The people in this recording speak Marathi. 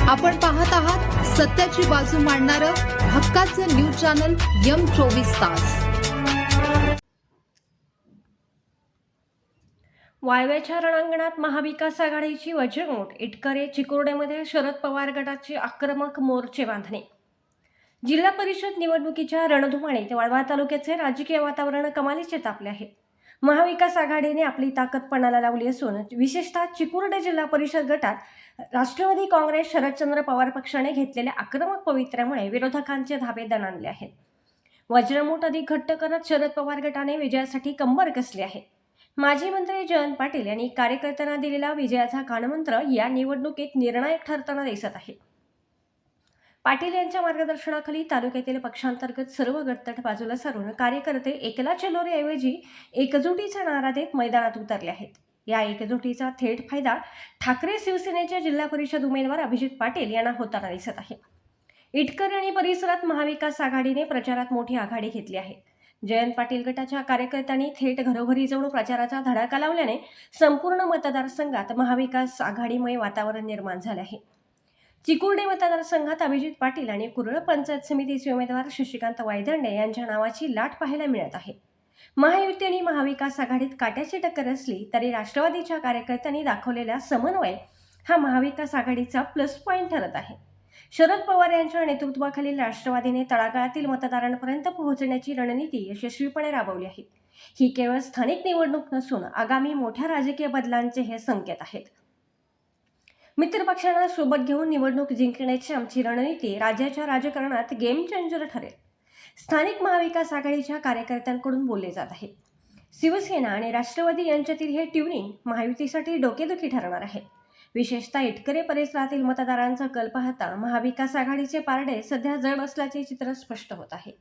आपण पाहत आहात सत्याची बाजू मांडणारं हक्काचं न्यूज चॅनल M24 तास। वाळव्याच्या रणांगणात महाविकास आघाडीची वज्रमूठ, इटकरे चिकुर्डेमध्ये शरद पवार गटाची आक्रमक मोर्चे बांधणी। जिल्हा परिषद निवडणुकीच्या रणधुमाळीत वाळवा तालुक्याचे राजकीय वातावरण कमालीचे तापले आहे। महाविकास आघाडीने आपली ताकद पणाला लावली असून विशेषतः चिकुर्डे जिल्हा परिषद गटात राष्ट्रवादी काँग्रेस शरदचंद्र पवार पक्षाने घेतलेल्या आक्रमक पवित्र्यामुळे विरोधकांचे धाबे दणाणले आहेत। वज्रमूठ अधिक घट्ट करत शरद पवार गटाने विजयासाठी कंबर कसली आहे। माजी मंत्री जयंत पाटील यांनी कार्यकर्त्यांना दिलेला विजयाचा कानमंत्र या निवडणुकीत निर्णायक ठरताना दिसत आहे। पाटील यांच्या मार्गदर्शनाखाली तालुक्यातील पक्षांतर्गत सर्व गटतट बाजूला सारून कार्यकर्ते एकला चलोरे ऐवजी एकजुटीचा नारा देत मैदानात उतरले आहेत। या एकजुटीचा थेट फायदा ठाकरे शिवसेनेचे जिल्हा परिषद उमेदवार अभिजित पाटील यांना होताना दिसत आहे। इटकर आणि परिसरात महाविकास आघाडीने प्रचारात मोठी आघाडी घेतली आहे। जयंत पाटील गटाच्या कार्यकर्त्यांनी थेट घरोघरी जाऊन प्रचाराचा धडाका लावल्याने संपूर्ण मतदारसंघात महाविकास आघाडीमुळे वातावरण निर्माण झाले आहे। चिकुर्डे मतदारसंघात अभिजित पाटील आणि कुरळ पंचायत समितीचे उमेदवार शशिकांत वायदंडे यांच्या नावाची लाट पाहायला मिळत आहे। महायुती आणि महाविकास आघाडीत काट्याची टक्कर असली तरी राष्ट्रवादीच्या कार्यकर्त्यांनी दाखवलेला समन्वय हा महाविकास आघाडीचा प्लस पॉइंट ठरत आहे। शरद पवार यांच्या नेतृत्वाखालील राष्ट्रवादीने तळागाळातील मतदारांपर्यंत पोहोचण्याची रणनीती यशस्वीपणे राबवली आहे। ही केवळ स्थानिक निवडणूक नसून आगामी मोठ्या राजकीय बदलांचे हे संकेत आहेत। मित्रपक्षांना सोबत घेऊन निवडणूक जिंकण्याची आमची रणनीती राज्याच्या राजकारणात गेम चेंजर ठरेल। स्थानिक महाविकास आघाडीच्या कार्यकर्त्यांकडून बोलले जात आहे। शिवसेना आणि राष्ट्रवादी यांच्यातील हे ट्युनिंग महायुतीसाठी डोकेदुखी ठरणार आहे। विशेषतः इटकरे परिसरातील मतदारांचा कल पाहता महाविकास आघाडीचे पारडे सध्या जड असल्याचे चित्र स्पष्ट होत आहे।